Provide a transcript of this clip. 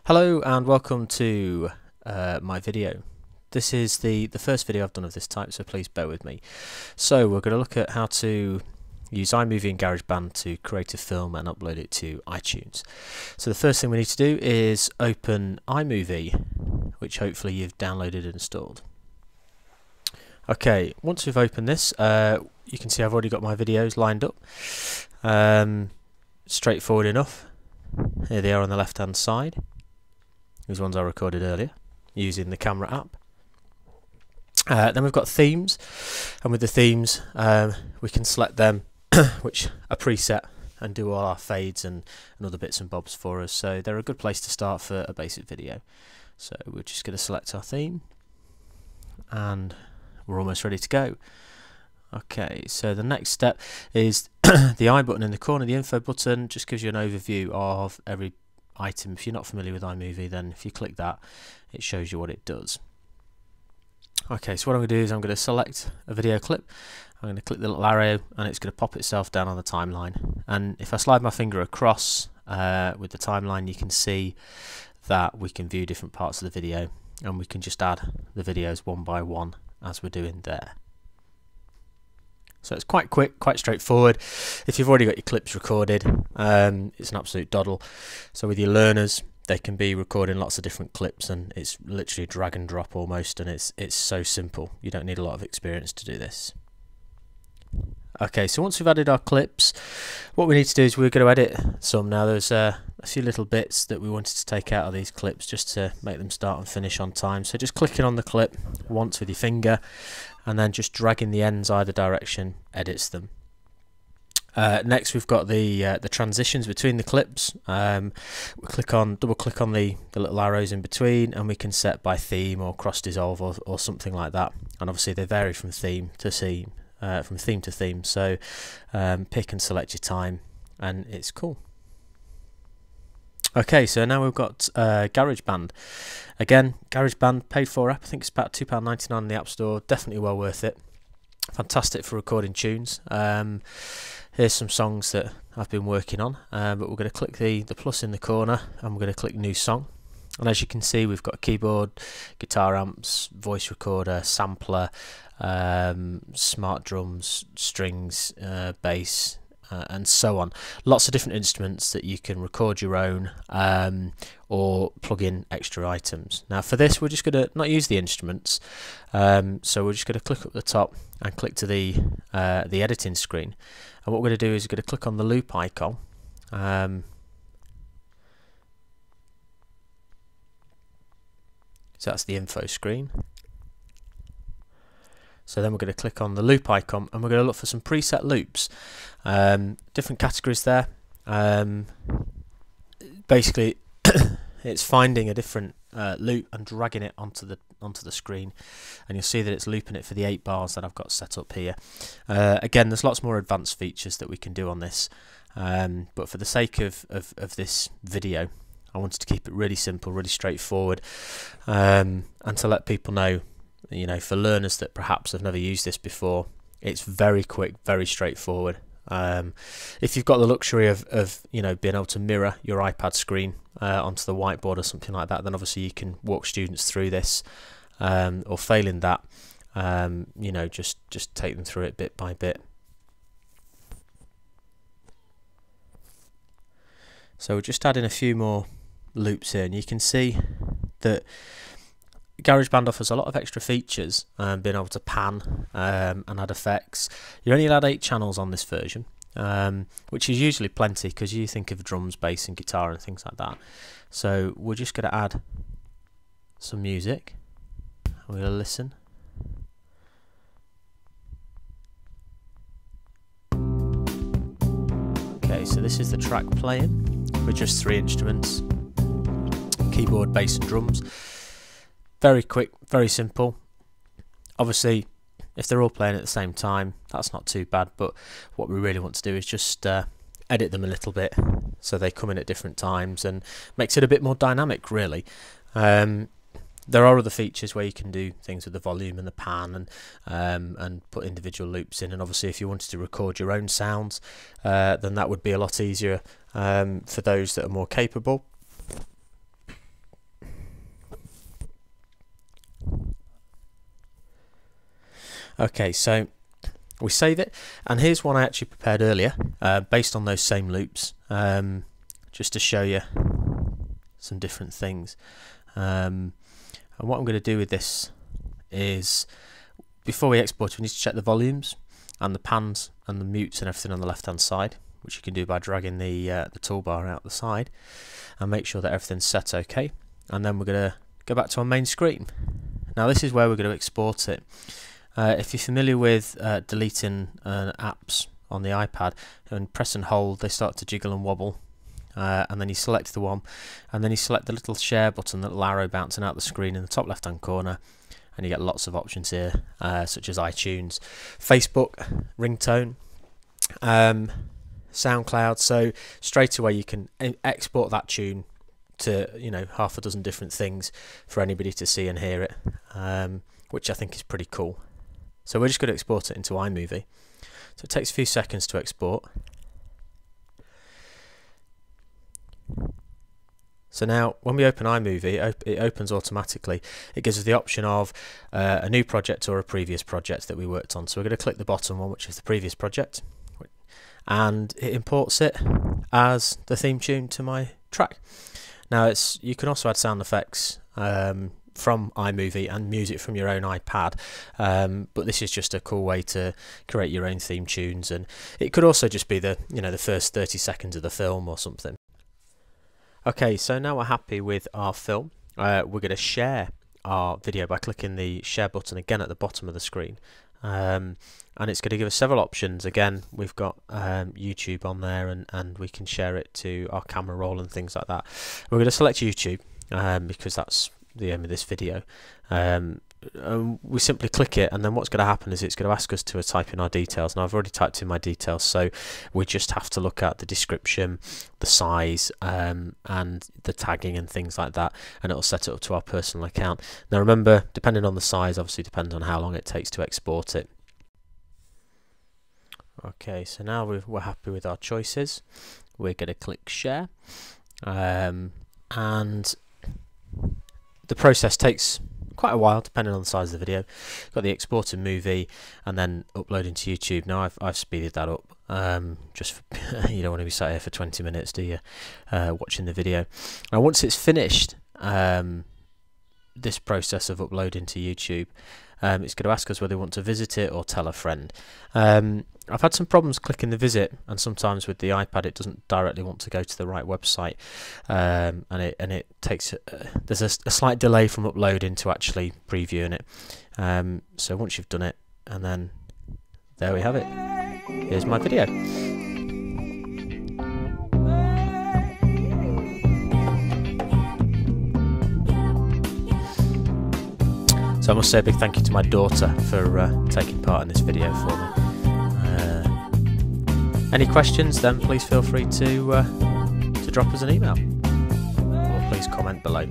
Hello and welcome to my video. This is the first video I've done of this type, so please bear with me. So we're going to look at how to use iMovie and Garageband to create a film and upload it to iTunes. So the first thing we need to do is open iMovie, which hopefully you've downloaded and installed. Okay, once we've opened this, you can see I've already got my videos lined up. Straightforward enough. Here they are on the left hand side. These ones I recorded earlier using the camera app. Then we've got themes, and with the themes we can select them which are preset and do all our fades and other bits and bobs for us, so they're a good place to start for a basic video. So we're just going to select our theme and we're almost ready to go. Okay, so the next step is the I button in the corner. The info button just gives you an overview of every item. If you're not familiar with iMovie, then if you click that, it shows you what it does. Okay, so what I'm going to do is I'm going to select a video clip. I'm going to click the little arrow and it's going to pop itself down on the timeline, and if I slide my finger across with the timeline, you can see that we can view different parts of the video, and we can just add the videos one by one as we're doing there. So it's quite quick, quite straightforward. If you've already got your clips recorded, it's an absolute doddle. So with your learners, they can be recording lots of different clips, and it's literally drag and drop almost, and it's so simple. You don't need a lot of experience to do this. Okay, so once we've added our clips, what we need to do is we're going to edit some now. There's a few little bits that we wanted to take out of these clips just to make them start and finish on time. So just clicking on the clip once with your finger and then just dragging the ends either direction edits them. Next we've got the transitions between the clips. We'll double click on the little arrows in between, and we can set by theme or cross dissolve or something like that. And obviously they vary from theme to theme. So pick and select your time, and it's cool. Okay, so now we've got Garageband. Again, Garageband, paid for app. I think it's about £2.99 in the App Store. Definitely well worth it. Fantastic for recording tunes. Here's some songs that I've been working on, but we're going to click the plus in the corner and we're going to click New Song. And as you can see, we've got a keyboard, guitar amps, voice recorder, sampler, smart drums, strings, bass, and so on. Lots of different instruments that you can record your own or plug in extra items. Now for this, we're just going to not use the instruments, so we're just going to click up the top and click to the editing screen. And what we're going to do is we're going to click on the loop icon. So that's the info screen. So then we're going to click on the loop icon and we're going to look for some preset loops. Different categories there. Basically it's finding a different loop and dragging it onto the screen, and you'll see that it's looping it for the 8 bars that I've got set up here. Again, there's lots more advanced features that we can do on this, but for the sake of this video, I wanted to keep it really simple, really straightforward, and to let people know, you know, for learners that perhaps have never used this before, it's very quick, very straightforward. If you've got the luxury of you know, being able to mirror your iPad screen onto the whiteboard or something like that, then obviously you can walk students through this, or failing that, you know, just take them through it bit by bit. So we're just adding a few more loops here, and you can see that Garageband offers a lot of extra features, being able to pan and add effects. You're only allowed 8 channels on this version, which is usually plenty because you think of drums, bass and guitar and things like that. So we're just going to add some music. We're going to listen. Okay, so this is the track playing with just 3 instruments: keyboard, bass and drums. Very quick, very simple. Obviously, if they're all playing at the same time, that's not too bad, but what we really want to do is just edit them a little bit so they come in at different times, and makes it a bit more dynamic, really. There are other features where you can do things with the volume and the pan, and put individual loops in, and obviously if you wanted to record your own sounds, then that would be a lot easier for those that are more capable. Okay, so we save it, and here's one I actually prepared earlier based on those same loops, just to show you some different things. And what I'm going to do with this is, before we export, we need to check the volumes and the pans and the mutes and everything on the left hand side, which you can do by dragging the toolbar out the side, and make sure that everything's set okay. And then we're going to go back to our main screen. Now this is where we're going to export it. If you're familiar with deleting apps on the iPad, and press and hold, they start to jiggle and wobble, and then you select the one, and then you select the little share button, the little arrow bouncing out the screen in the top left hand corner, and you get lots of options here, such as iTunes, Facebook, ringtone, SoundCloud. So straight away you can export that tune to, you know, half a dozen different things for anybody to see and hear it, which I think is pretty cool. So we're just going to export it into iMovie. So it takes a few seconds to export. So now when we open iMovie, it opens automatically. It gives us the option of a new project or a previous project that we worked on. So we're going to click the bottom one, which is the previous project, and it imports it as the theme tune to my track. Now you can also add sound effects from iMovie and music from your own iPad, but this is just a cool way to create your own theme tunes, and it could also just be the first 30 seconds of the film or something. Okay, so now we're happy with our film. We're going to share our video by clicking the share button again at the bottom of the screen, and it's going to give us several options. Again, we've got YouTube on there, and we can share it to our camera roll and things like that. We're going to select YouTube because that's the aim of this video. We simply click it, and then what's going to happen is it's going to ask us to type in our details. Now I've already typed in my details, so we just have to look at the description, the size, and the tagging and things like that, and it'll set it up to our personal account. Now remember, depending on the size, obviously depends on how long it takes to export it. Okay, so now we're happy with our choices. We're going to click share, and the process takes quite a while depending on the size of the video. Got the exporting movie and then uploading to YouTube. Now I've speeded that up, just for, you don't want to be sat here for 20 minutes, do you, watching the video. Now once it's finished, this process of uploading to YouTube, it's going to ask us whether we want to visit it or tell a friend. I've had some problems clicking the visit, and sometimes with the iPad it doesn't directly want to go to the right website, and it takes there's a slight delay from uploading to actually previewing it. So once you've done it, and then there we have it. Here's my video. So I must say a big thank you to my daughter for taking part in this video for me. Any questions, then please feel free to drop us an email, or please comment below.